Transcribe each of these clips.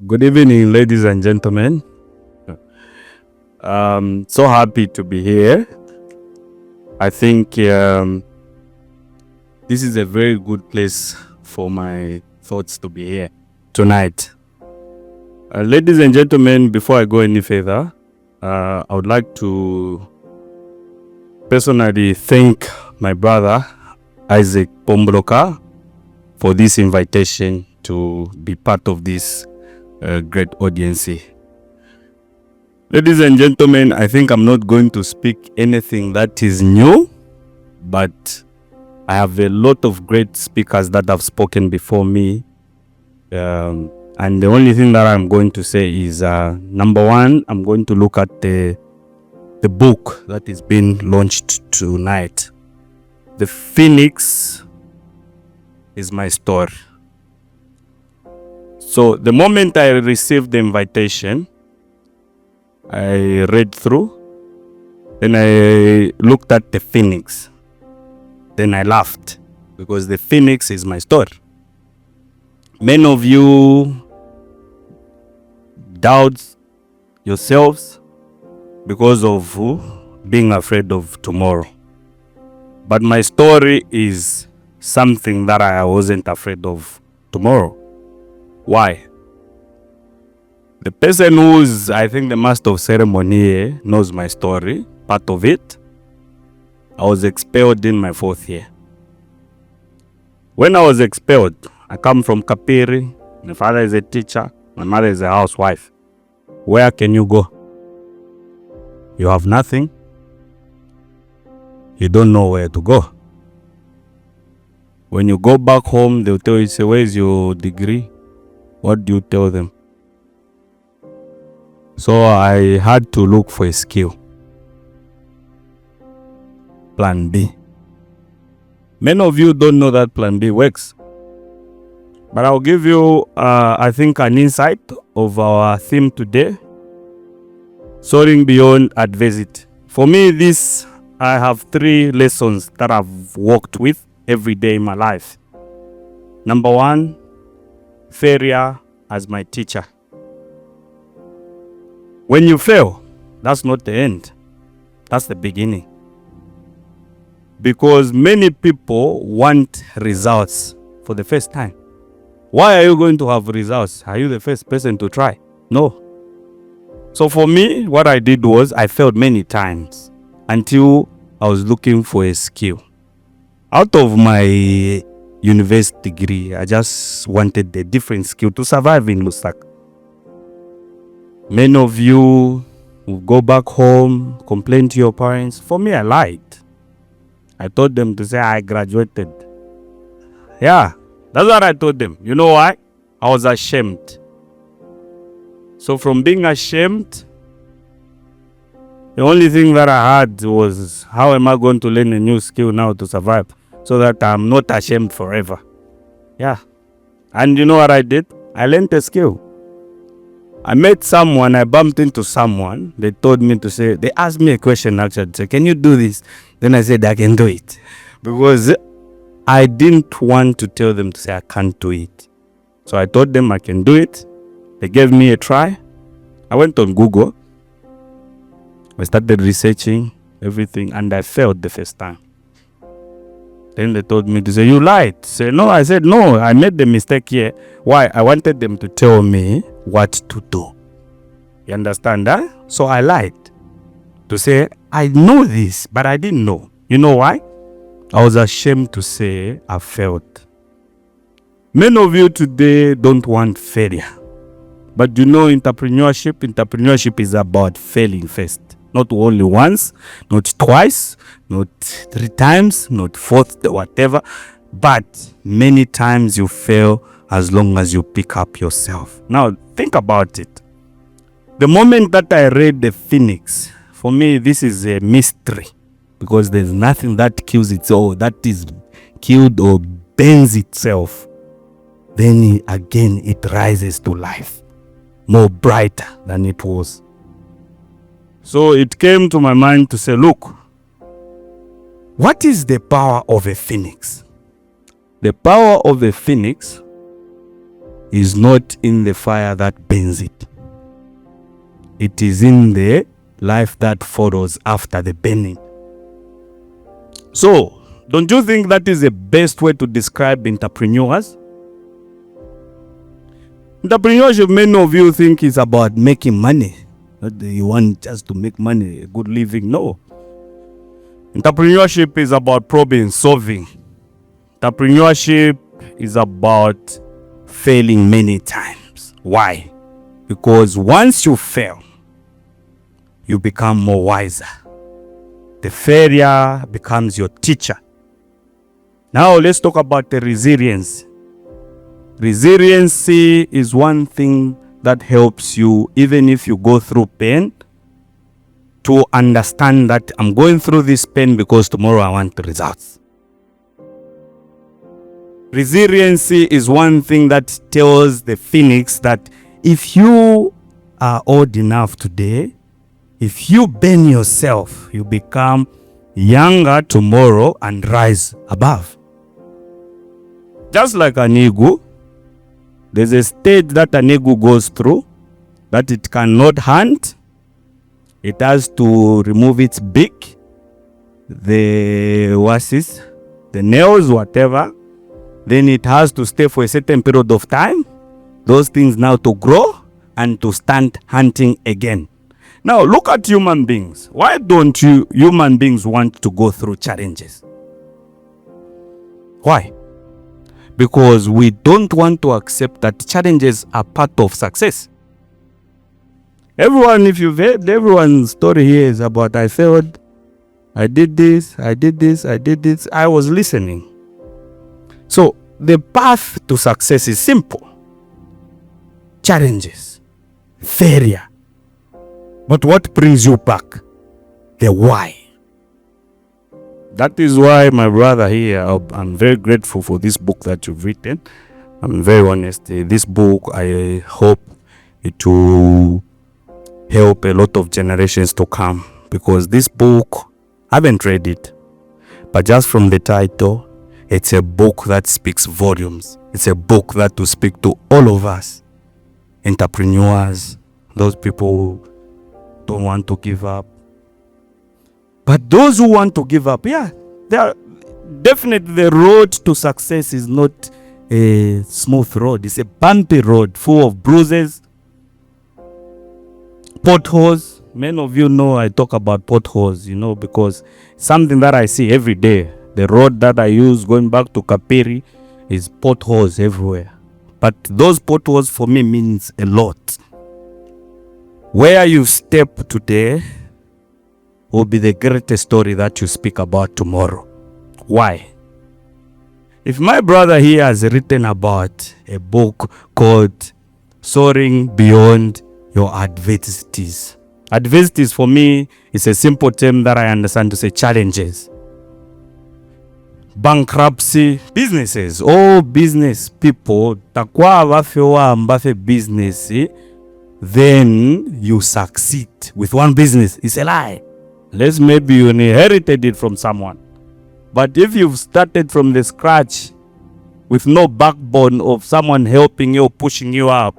Good evening, ladies and gentlemen. So happy to be here. I think this is a very good place for my thoughts to be here tonight. Ladies and gentlemen, before I go any further, I would like to personally thank my brother, Isaac Pombloka, for this invitation to be part of this great audience. Ladies and gentlemen, I think I'm not going to speak anything that is new, but I have a lot of great speakers that have spoken before me. And the only thing that I'm going to say is, number one, I'm going to look at the book that is being launched tonight. The Phoenix is my story. So the moment I received the invitation, I read through, then I looked at the Phoenix. Then I laughed because the Phoenix is my story. Many of you doubt yourselves because of being afraid of tomorrow. But my story is something that I wasn't afraid of tomorrow. Why? The person who's, I think, the master of ceremony here knows my story, part of it. I was expelled in my 4th year. When I was expelled, I come from Kapiri. My father is a teacher. My mother is a housewife. Where can you go? You have nothing. You don't know where to go. When you go back home, they'll tell you, say, where's your degree? What do you tell them? So I had to look for a skill. Plan B. Many of you don't know that Plan B works. But I'll give you, I think, an insight of our theme today. Soaring beyond adversity. For me, I have 3 lessons that I've worked with every day in my life. Number 1, failure as my teacher. When you fail, that's not the end. That's the beginning. Because many people want results for the first time. Why are you going to have results? Are you the first person to try? No. So for me, what I did was I failed many times until I was looking for a skill. Out of my university degree, I just wanted a different skill to survive in Lusaka. Many of you will go back home, complain to your parents. For me, I lied. I told them to say I graduated. Yeah, that's what I told them. You know why? I was ashamed. So from being ashamed, the only thing that I had was, how am I going to learn a new skill now to survive so that I'm not ashamed forever? Yeah. And you know what I did? I learned a skill. I met someone, I bumped into someone. They told me to say, they asked me a question actually, say, can you do this? Then I said, I can do it. Because I didn't want to tell them to say I can't do it. So I told them I can do it. They gave me a try. I went on Google. I started researching everything and I failed the first time. Then they told me to say, you lied. Say, no, I said, no, I made the mistake here. Why? I wanted them to tell me what to do. You understand that? So I lied. To say, I know this, but I didn't know. You know why? I was ashamed to say I failed. Many of you today don't want failure. But you know entrepreneurship is about failing first. Not only once, not twice, not 3 times, not 4th, whatever. But many times you fail as long as you pick up yourself. Now, think about it. The moment that I read the Phoenix, for me, this is a mystery. Because there's nothing that kills itself, that is killed or bends itself. Then again, it rises to life. More brighter than it was. So it came to my mind to say, look, what is the power of a phoenix? The power of a phoenix is not in the fire that burns it. It is in the life that follows after the burning. So, don't you think that is the best way to describe entrepreneurs? Entrepreneurship, many of you think is about making money. Not that you want just to make money, a good living. No. Entrepreneurship is about problem solving. Entrepreneurship is about failing many times. Why? Because once you fail, you become more wiser. The failure becomes your teacher. Now let's talk about the resilience. Resiliency is one thing that helps you, even if you go through pain, to understand that I'm going through this pain because tomorrow I want the results. Resiliency is one thing that tells the phoenix that if you are old enough today, if you burn yourself, you become younger tomorrow and rise above. Just like an eagle, there's a stage that an eagle goes through that it cannot hunt. It has to remove its beak, the nails, whatever. Then it has to stay for a certain period of time. Those things now to grow and to start hunting again. Now look at human beings. Why don't you human beings want to go through challenges? Why? Because we don't want to accept that challenges are part of success. Everyone, if you've heard everyone's story here is about I failed, I did this, I was listening. So the path to success is simple. Challenges, failure. But what brings you back? The why. That is why, my brother here, I'm very grateful for this book that you've written. I'm very honest. This book, I hope it will help a lot of generations to come. Because this book, I haven't read it. But just from the title, it's a book that speaks volumes. It's a book that will speak to all of us. Entrepreneurs, those people who don't want to give up. But those who want to give up, yeah, they are definitely, the road to success is not a smooth road. It's a bumpy road full of bruises, potholes. Many of you know I talk about potholes, because something that I see every day. The road that I use going back to Kapiri is potholes everywhere. But those potholes for me means a lot. Where you step today will be the greatest story that you speak about tomorrow. Why? If my brother here has written about a book called Soaring Beyond Your Adversities. Adversities for me is a simple term that I understand to say challenges. Bankruptcy, businesses, all business people, takwa bafe business, then you succeed with one business. It's a lie. Unless maybe you inherited it from someone. But if you've started from the scratch with no backbone of someone helping you, pushing you up,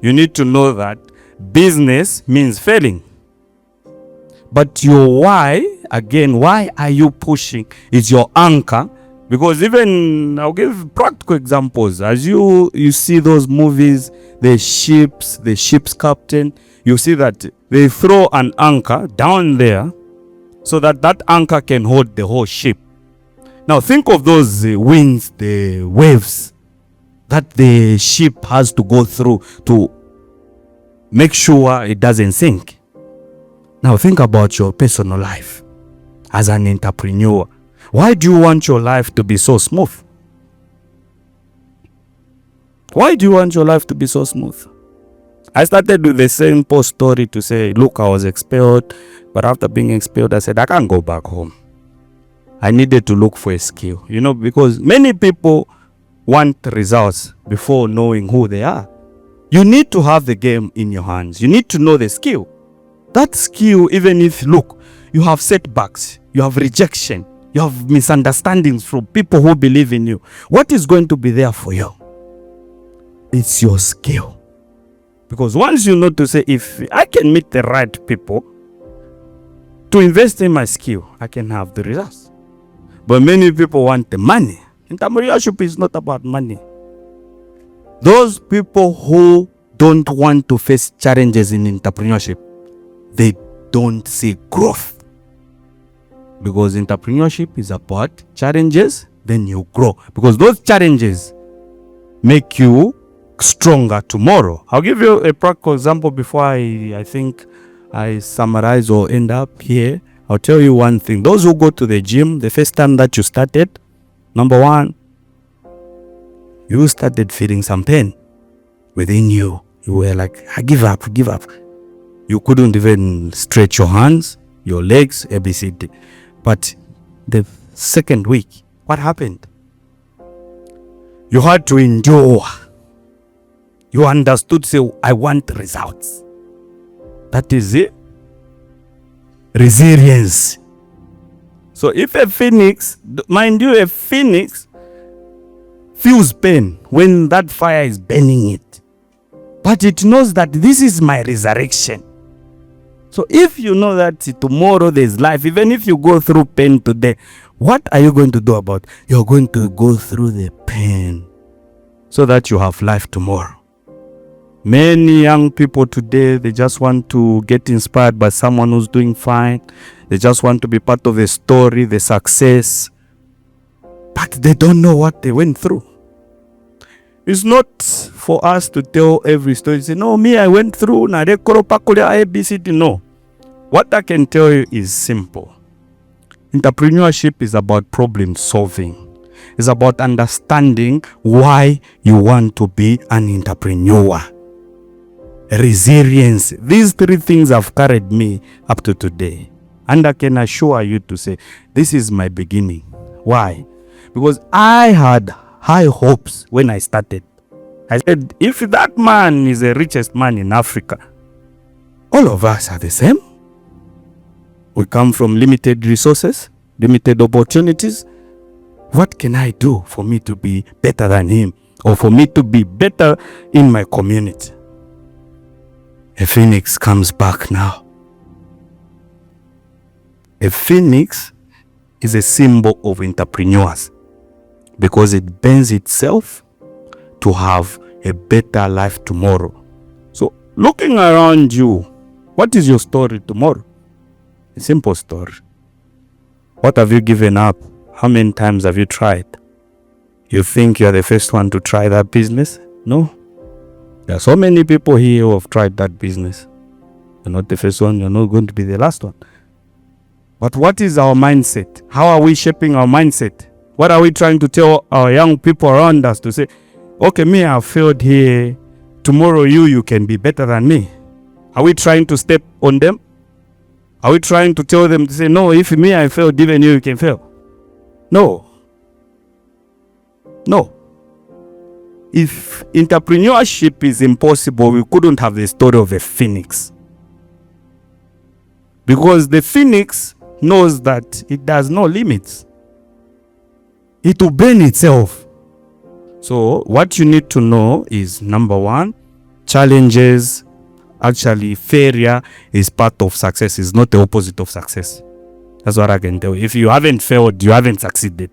you need to know that business means failing. But your why, again, why are you pushing is your anchor. Because even, I'll give practical examples. As you see those movies, the ship's captain, you see that they throw an anchor down there so that that anchor can hold the whole ship. Now think of those winds, the waves that the ship has to go through to make sure it doesn't sink. Now think about your personal life as an entrepreneur. Why do you want your life to be so smooth? Why do you want your life to be so smooth? I started with the same post story to say, look, I was expelled, but after being expelled, I said, I can't go back home. I needed to look for a skill, because many people want results before knowing who they are. You need to have the game in your hands. You need to know the skill. That skill, even if, look, you have setbacks, you have rejection, you have misunderstandings from people who believe in you. What is going to be there for you? It's your skill. Because once you know to say, if I can meet the right people to invest in my skill, I can have the results. But many people want the money. Entrepreneurship is not about money. Those people who don't want to face challenges in entrepreneurship, they don't see growth. Because entrepreneurship is about challenges, then you grow. Because those challenges make you stronger tomorrow. I'll give you a practical example before I think I summarize or end up here. I'll tell you one thing. Those who go to the gym, the first time that you started, number one, you started feeling some pain within you. You were like, I give up. You couldn't even stretch your hands, your legs, ABCD. But the second week, what happened? You had to endure. You understood, say, I want results. That is it. Resilience. So if a phoenix, mind you, a phoenix feels pain when that fire is burning it. But it knows that this is my resurrection. So if you know that tomorrow there's life, even if you go through pain today, what are you going to do about it? You're going to go through the pain so that you have life tomorrow. Many young people today, they just want to get inspired by someone who's doing fine. They just want to be part of the story, the success. But they don't know what they went through. It's not for us to tell every story. Say, no, me, I went through. No. What I can tell you is simple. Entrepreneurship is about problem solving. It's about understanding why you want to be an entrepreneur. Resilience. These three things have carried me up to today. And I can assure you to say, this is my beginning. Why? Because I had high hopes when I started. I said, if that man is the richest man in Africa, all of us are the same. We come from limited resources, limited opportunities. What can I do for me to be better than him, or for me to be better in my community? A phoenix comes back now. A phoenix is a symbol of entrepreneurs because it bends itself to have a better life tomorrow. So looking around you, what is your story tomorrow? A simple story. What have you given up? How many times have you tried? You think you're the first one to try that business? No. There are so many people here who have tried that business. You're not the first one. You're not going to be the last one. But what is our mindset? How are we shaping our mindset? What are we trying to tell our young people around us to say, okay, me, I failed here. Tomorrow, you can be better than me. Are we trying to step on them? Are we trying to tell them to say, no, if me, I failed, even you can fail? No. If entrepreneurship is impossible, we couldn't have the story of a phoenix. Because the phoenix knows that it does no limits. It will burn itself. So what you need to know is, number one, challenges, actually failure is part of success. It's not the opposite of success. That's what I can tell you. If you haven't failed, you haven't succeeded.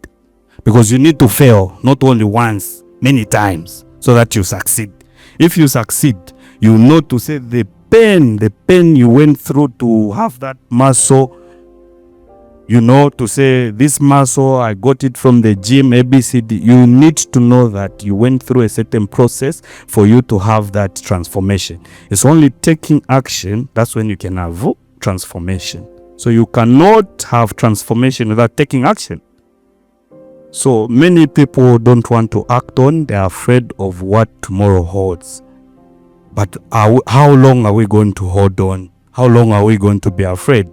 Because you need to fail, not only once, many times, so that you succeed. If you succeed, you know to say the pain you went through to have that muscle, you know to say this muscle, I got it from the gym, ABCD. You need to know that you went through a certain process for you to have that transformation. It's only taking action, that's when you can have transformation. So you cannot have transformation without taking action. So many people don't want to act on, they're afraid of what tomorrow holds. But how long are we going to hold on? How long are we going to be afraid?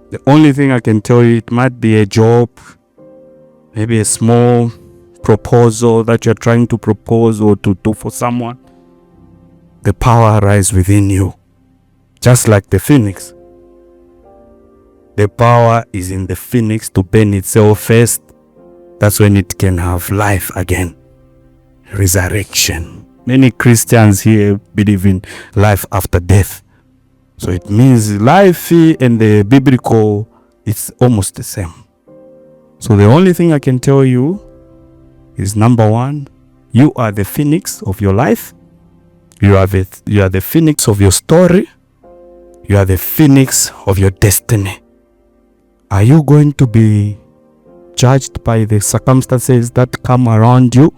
The only thing I can tell you, it might be a job, maybe a small proposal that you're trying to propose or to do for someone. The power rises within you, just like the phoenix. The power is in the phoenix to burn itself first. That's when it can have life again. Resurrection. many Christians here believe in life after death. So it means life and the biblical, it's almost the same. So the only thing I can tell you is, number one, you are the phoenix of your life. You are the phoenix of your story. You are the phoenix of your destiny. Are you going to be judged by the circumstances that come around you?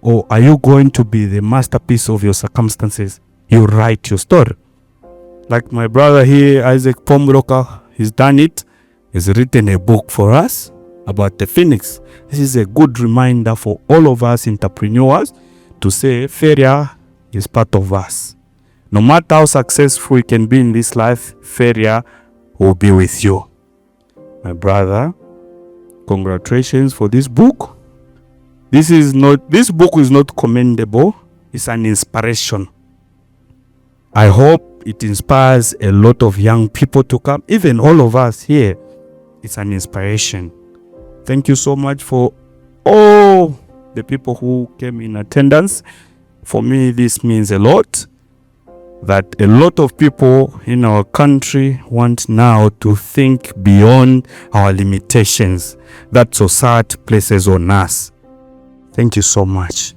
Or are you going to be the masterpiece of your circumstances? You write your story. Like my brother here, Isaac Pombroka, he's done it. He's written a book for us about the phoenix. This is a good reminder for all of us entrepreneurs to say failure is part of us. No matter how successful you can be in this life, failure will be with you. My brother, congratulations for this book. This book is not commendable. It's an inspiration. I hope it inspires a lot of young people to come. Even all of us here, it's an inspiration. Thank you so much for all the people who came in attendance. For me, this means a lot. That a lot of people in our country want now to think beyond our limitations that society places on us. Thank you so much.